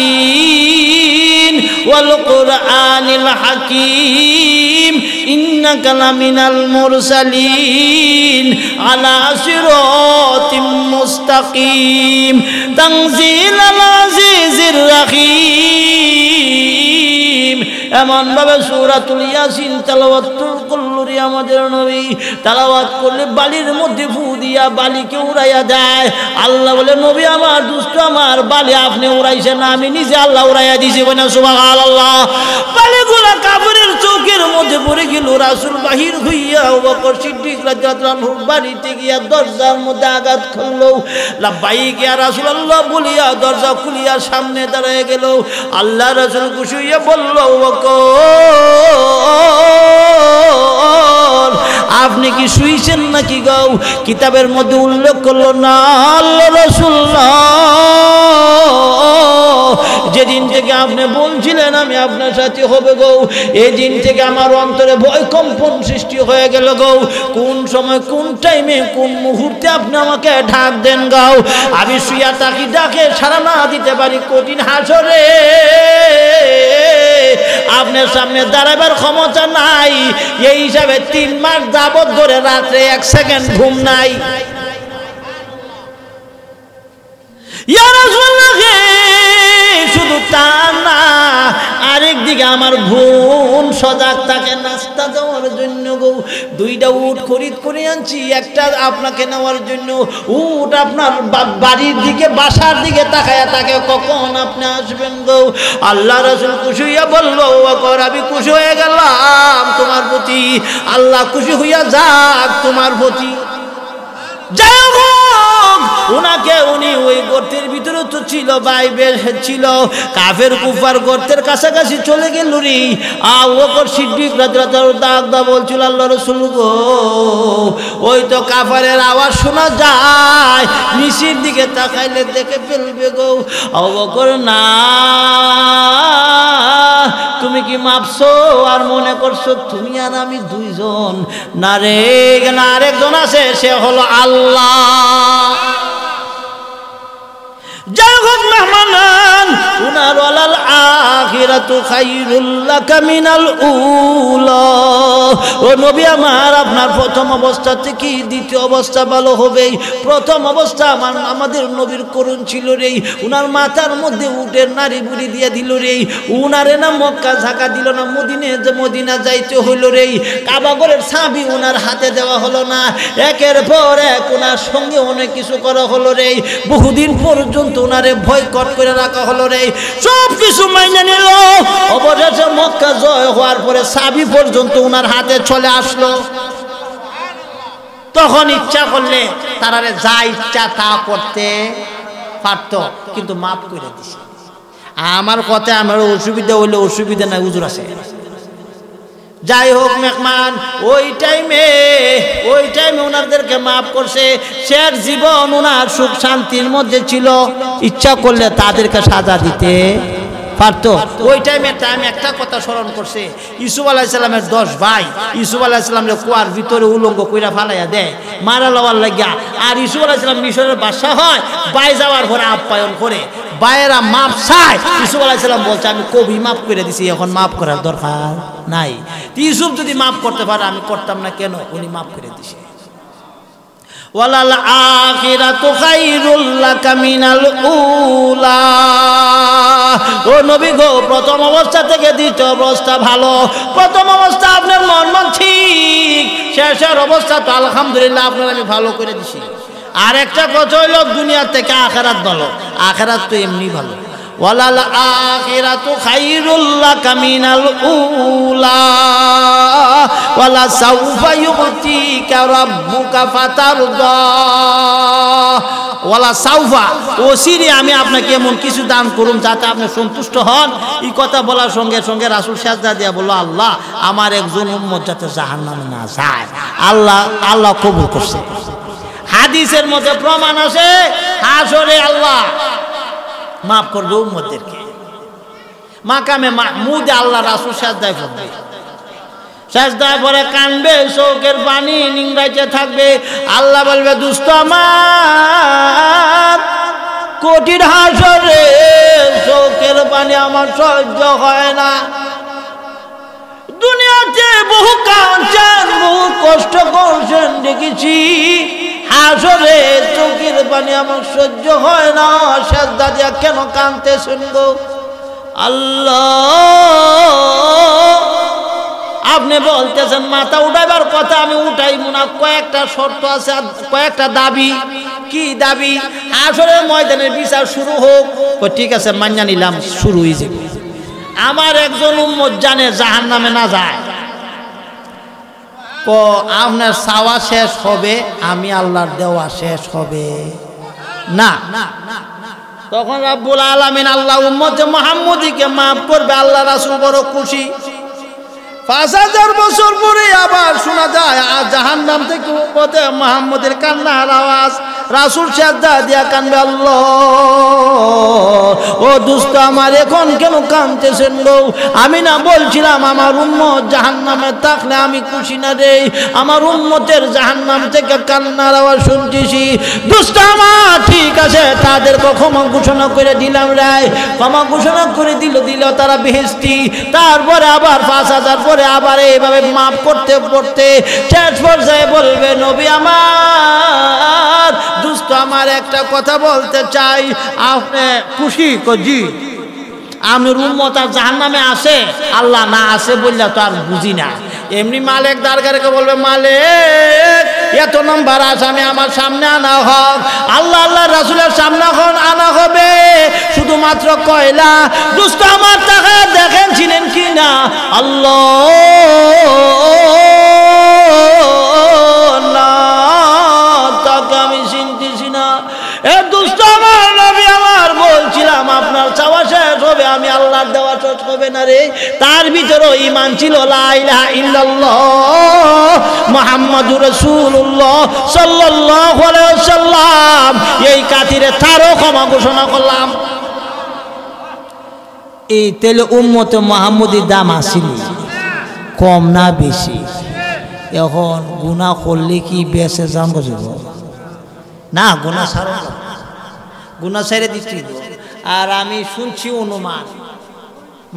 ইয়াসিন ওয়াল কুরআনিল হাকিম, ইন্নাকা লামিনাল মুরসালিন আলা সিরাতিম মুস্তাকিম, তানজিলাল আজিজির রহিম। এমন ভাবে সূরাতুল ইয়াসিন তেলাওয়াত করলেন আমাদের নবী। তেলাওয়াত করলে বালির মধ্যে ফু দিয়া বালিকে উড়াইয়া দেয়। আল্লাহ বলে, নবী আমার, দুষ্ট আমার, বালি আপনি উড়াইছেন না, আমি নিজে আল্লাহ উড়াইয়া দিয়েছি। বলে সুবহানাল্লাহ। বালিগুলা কাফেরের চোখের মধ্যে পড়ে গেল। রাসূল বাহির হইয়া আবু বকর সিদ্দিক রাদিয়াল্লাহু আনহু বাড়িতে গিয়া দরজার মধ্যে আঘাত করলো। লাব্বাইক ইয়া রাসূলুল্লাহ বলিয়া দরজা খুলিয়া সামনে দাঁড়ায় গেল। আল্লাহ রাসূল খুশি হইয়া বলল, আবু বকর, আপনি কি শুইছেন নাকি গো? কিতাবের মধ্যে উল্লেখ করলো না, আল্লাহ রাসূলুল্লাহ, যেদিন থেকে আপনি বলছিলেন আমি আপনার সাথে হবে গো, এই দিন থেকে আমার অন্তরে ভয় কম্পন সৃষ্টি হয়ে গেল গো। কোন সময়, কোন টাইমে, কোন মুহূর্তে আপনি আমাকে ঢাক দেন গাও, আমি শুইয়া তাকি ডাকে সাড়া না দিতে পারি। কঠিন হাসরে আপনার সামনে দাঁড়াবার ক্ষমতা নাই। এই হিসাবে 3 মাস যাবত ধরে রাত্রে 1 সেকেন্ড ঘুম নাই। ইয়া রাসূলুল্লাহ, শুধু তা না, আরেকদিকে আমার বোন সজাগ থাকে নাস্তা দেওয়ার জন্য গো। 2টা উট খরিদ করে আনছি, একটা আপনাকে নেওয়ার জন্য। উট আপনার বাড়ির দিকে, বাসার দিকে তাকায়া থাকে, কখন আপনি আসবেন গো। আল্লাহ রাসূল খুশি হইয়া বলল, আবু বকর, আমি খুশি হয়ে গেলাম তোমার প্রতি, আল্লাহ খুশি হইয়া যাক তোমার প্রতি। যাই হোক, উনি ওই গর্তের ভিতরে তো ছিল, বাইবে ছিল, কাফের কুফার গর্তের কাছাকাছি চলে গেল রে। আবু বকর সিদ্দিক রাদিয়াল্লাহু তাআলা ডাক দা বলছিল, আল্লাহ রাসূল গো, ওই তো কাফারের আওয়াজ শোনা যায়, নিচের দিকে তাকাইলে দেখে ফেলবে গো। আবু বকর, না, তুমি কি মাপছো আর মনে করছো তুমি আর আমি 2 জন? না রে, না, আরেকজন আছে, সে হলো আল্লাহ। যাই হোক, মেহমান উনার ওয়ালাল আখিরাতু খায়রুল লাকা মিনাল উলা। ও নবী আমার, আপনার প্রথম অবস্থা থেকে দ্বিতীয় অবস্থা ভালো হবে। প্রথম অবস্থা আমাদের নবীর করুণ ছিল রে, উনার মাথার মধ্যে উটের নারী বুড়ি দিয়ে দিল রে, উনারে না মক্কা ঝাঁকা দিল না, মদিনা যাইতে হইল রে, কাবা ঘরের চাবি উনার হাতে দেওয়া হলো না, একের পর এক উনার সঙ্গে অনেক কিছু করা হলো রে, বহুদিন পর্যন্ত উনারে ভয়কট করে রাখা হলো রে, সব কিছু মাইনে নিল। অবশেষে মক্কা জয় হওয়ার পরে চাবি পর্যন্ত উনার হাতে চলে আসলো। তখন ইচ্ছা করলে তারারে যা ইচ্ছা তা করতে পারত, কিন্তু মাফ করে দিছে। আমার কথায় আমার অসুবিধা হইলে অসুবিধা নাই, হুজুর আছে। যাই হোক মেহমান, ওই টাইমে ওনাদেরকে মাফ করছে। শেষ জীবন ওনার সুখ শান্তির মধ্যে ছিল, ইচ্ছা করলে তাদেরকে সাজা দিতে পারতো। ওই টাইমে একটা কথা স্মরণ করছে, ইউসুফ আলাইহিস সালামের 10 ভাই ইউসুফ আলাইহিস সালামের কুয়ার ভিতরে উলঙ্গ কইরা ফালাইয়া দেয় মারা লওয়ার লাগিয়া। আর ইউসুফ আলাইহিস সালাম মিশরের বাদশা হয়, বাই যাওয়ার পরে আপ্যায়ন করে, বাইরা মাপ চায়। ইউসুফ আলাইহিস সালাম বলছে আমি কবি মাফ করে দিছি, এখন মাফ করার দরকার নাই। ইউসুফ যদি মাফ করতে পারে আমি করতাম না কেন? উনি মাফ করে দিছে। ওয়ালাল আখিরাতু খায়রুল লাকা মিনাল উলা। ও নবী গো, প্রথম অবস্থা থেকে দ্বিতীয় অবস্থা ভালো। প্রথম অবস্থা আপনার মন ঠিক, শেষের অবস্থা তো আলহামদুলিল্লাহ আপনার আমি ভালো করে দিছি। আর একটা কথা হইল, দুনিয়া থেকে আখিরাত ভালো, আখিরাত তো এমনি ভালো। ওয়ালাল আখিরাতু খায়রুল লাকা মিনাল উলা ওয়ালা সাউফা ইউতিকা রাব্বুকা ফাতারদা। ওয়ালা সাউফা, ওসিরে আমি আপনাকে এমন কিছু দান করুন যাতে আপনি সন্তুষ্ট হন। এই কথা বলার সঙ্গে সঙ্গে রাসূল সাজদা দিয়া বলল, আল্লাহ আমার একজন উম্মত যাতে জাহান্নামে না যায়। আল্লাহ কবুল করছে। হাদিসের মধ্যে প্রমাণ আছে, হাসরে আল্লাহ মাফ করবে উম্মতদেরকে। মাকামে মাহমুদে আল্লাহ রাসূল সাজদায় পড়বে, সাজদায় পরে কানবে, চোখের পানি নিংড়াইতে থাকবে। আল্লাহ বলবে, দুষ্ট আমার কঠিন হাসরে চোখের পানি আমার সহ্য হয় না। দুনিয়াতে বহু কাঁদছেন, বহু কষ্ট করছেন দেখেছি, হাসরে চোখের পানি আমার সহ্য হয় না। সাজদা দিয়া কেন কাঁদতেছেন গো? আল্লাহ আপনি বলতেছেন মাথা উঠাইবার কথা, আমি উঠাইব না। কয়েকটা শর্ত আছে, কয়েকটা দাবি। কি দাবি? হাসরের ময়দানের বিচার শুরু হোক। ঠিক আছে, মান্য নিলাম, শুরু হয়ে যাবে। আমার একজন উম্মত জানে জাহান্নামে না যায়, আপনার চাওয়া শেষ হবে, আমি আল্লাহর দেওয়া শেষ হবে না। তখন রাব্বুল আলামিন আল্লাহ উম্মতে মুহাম্মদীকে মাফ করবে। আল্লাহ রাসূল বড় খুশি। 5000 বছর পরে আবার শোনা যায় জাহান্নাম থেকে উম্মতে মুহাম্মদের কান্নার আওয়াজ। রাসূল সাজদা দিয়া কান্দে, আল্লাহ ও দুষ্ট আমার এখন কেন কাঁদতেছেন গো? আমি না বলছিলাম আমার উম্মত জাহান্নামে থাকলে আমি খুশি না রে, আমার উম্মতের জাহান্নাম থেকে কান্নার আওয়াজ শুনতেছি। দুষ্ট আমার, ঠিক আছে তাদেরকে ক্ষমা ঘোষণা করে দিলাম রে, ক্ষমা ঘোষণা করে দিল তারা বেহেশতি। তারপরে আবার 5000 পরে আবার এইভাবে মাফ করতে করতে শেষ পর্যায়ে বলবে, নবী আমার দুষ্ট আমার একটা কথা বলতে চাই, আপনি খুশি? জি। আমার উম্মত আর জাহান্নামে আসে? আল্লাহ না আসে বললে তো আর বুঝি না। এমনি মালিক দরগারকে বলবে, মালিক এত নম্বর আসামি আমার সামনে আনা হোক। আল্লাহ রাসূলের সামনে আনা হবে, শুধুমাত্র কয়লা। দুষ্ট আমার তাকে দেখেন ছিলেন কি না? আল্লাহ না, তাকে আমি চিনতেছি না। এ দুষ্ট আমার নবী আমার, বলছিলাম আপনার চাওয়া শেষ হবে, আমি আল্লাহর দেওয়া শেষ হবে না রে। তার ভিতরে ঈমান ছিল লা ইলাহা ইল্লাল্লাহ মুহাম্মাদুর রাসূলুল্লাহ সাল্লাল্লাহু আলাইহি ওয়াসাল্লাম। এই খাতিরে তারও ক্ষমা ঘোষণা করলাম। এই তেলে উম্মতে মুহাম্মদীর দাম আসেনি, কম না বেশি? এখন গুনাহ করলে কি বেঁচে যাম গো? না, গুনাহ ছাড়ো, গুনাহ ছেড়ে দিচ্ছি। আর আমি শুনছি অনুমান,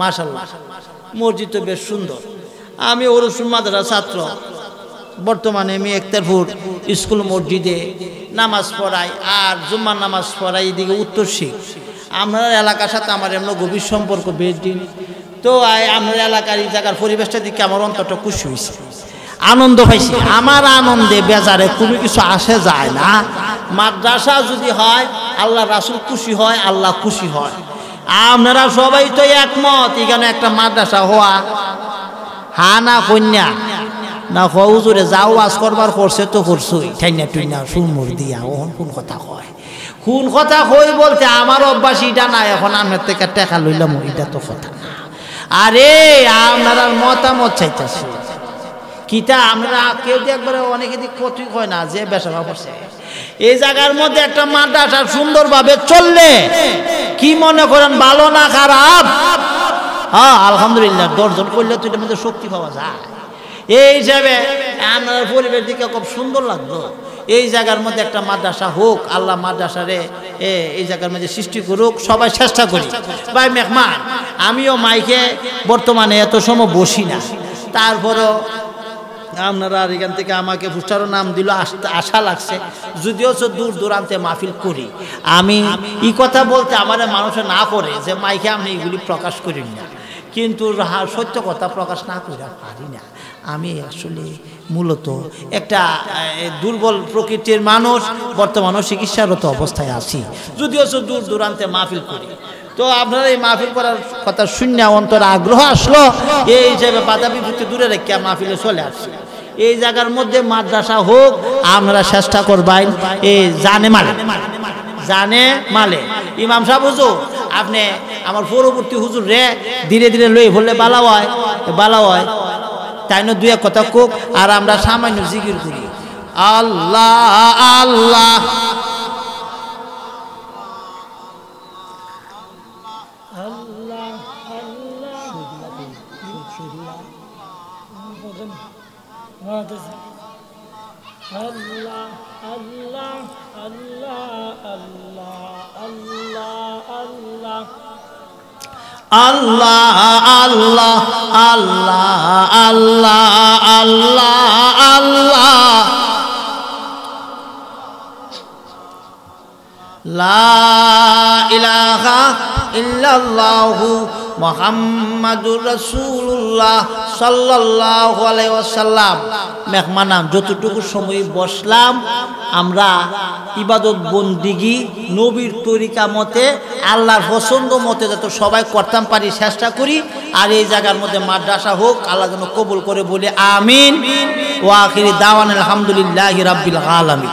মাশাআল্লাহ, মসজিদ তো বেশ সুন্দর। আমি ওরসুল মাদ্রাসার ছাত্র, বর্তমানে আমি একতারপুর স্কুল মসজিদে নামাজ পড়াই আর জুম্মার নামাজ পড়াই, এদিকে উত্তর শিখ। আপনার এলাকার সাথে আমার এমন গভীর সম্পর্ক বেশ দিন। তো আপনার এলাকার এই জায়গার পরিবেশটা দিকে আমার অন্তরটা খুশি হয়েছে, আনন্দ পাইছি। আমার আনন্দে বেজারে কোনো কিছু আসে যায় না। মাদ্রাসা যদি হয় আল্লাহ রাসূল খুশি হয়, আল্লাহ খুশি হয়। আপনারা সবাই তো একমত এখানে একটা মাদ্রাসা হওয়া, হানা কন্যা না হুজুরে যাও ওয়াজ করবার করছে তো করছই, ঠাইনা টুইনা সুরমুর দিয়া ওহন কোন কথা কয়, কোন কথা কই বলতে আমার অভ্যাস এটা না। এখন আমার থেকে টাকা লইলাম, এটা তো কথা না। আরে আপনারা মতামত চাইতেছে কিতা, আমরা কেউ একবারে অনেকে দিক ক্ষতি হয় না যে বেসরকারি করছে। এই জায়গার মধ্যে একটা মাদ্রাসা সুন্দরভাবে চললে কি মনে করেন, ভালো না খারাপ? হ্যাঁ আলহামদুলিল্লাহ, দর্জন করলে তো এটার মধ্যে শক্তি পাওয়া যায়। এই হিসাবে আমার পরিবেশ দিকে খুব সুন্দর লাগলো। এই জায়গার মধ্যে একটা মাদ্রাসা হোক, আল্লাহ মাদ্রাসারে এই জায়গার মধ্যে সৃষ্টি করুক, সবাই চেষ্টা করি। ভাই মেহমান, আমিও মাইকে বর্তমানে এত সময় বসি না, তারপরও আপনারা এখান থেকে আমাকে পুস্টারও নাম দিল, আশা লাগছে। যদিও দূর দূরান্তে মাহফিল করি, আমি এই কথা বলতে আমার মানুষে না করে যে মাইকে আমি এগুলি প্রকাশ করি না, কিন্তু সত্য কথা প্রকাশ না করে পারি না। আমি আসলে মূলত একটা দুর্বল প্রকৃতির মানুষ, বর্তমানে চিকিৎসারত অবস্থায় আছি, যদিও দূর দূরান্তে মাহফিল করি। তো আপনারা এই মাহফিল করার কথা শুনে অন্তর আগ্রহ আসলো, এই হিসেবে বাধা বিপত্তি দূরে রেখে মাহফিলে চলে আসছি। এই জায়গার মধ্যে মাদ্রাসা হোক, আপনারা চেষ্টা করবেন এই জানে মালে। ইমাম সাহেব হুজুর, আপনি আমার পরবর্তী হুজুর রে ধীরে ধীরে লই বললে বালা হয়, তাই না? দুই এক কথা কোক, আর আমরা সামান্য জিকির করি, আল্লাহ আল্লাহ আল্লাহ আল্লাহ আল্লাহ আল্লাহ আল্লাহ আল্লাহ লা ইলাহা ইল্লাল্লাহু মুহাম্মাদুর রাসূলুল্লাহ সাল্লাল্লাহু আলাইহি ওয়াসাল্লাম। মেহমানাম যতটুকু সময় বসলাম আমরা ইবাদত বন্দিগি নবীর তরিকা মতে, আল্লাহর পছন্দ মতে যত সবাই করতাম পারি চেষ্টা করি। আর এই জায়গার মধ্যে মাদ্রাসা হোক, আল্লাহ যেন কবুল করে বলি আমিন। ওয়া আখিরি দাওয়ানা আলহামদুলিল্লাহি রাব্বিল আলামিন।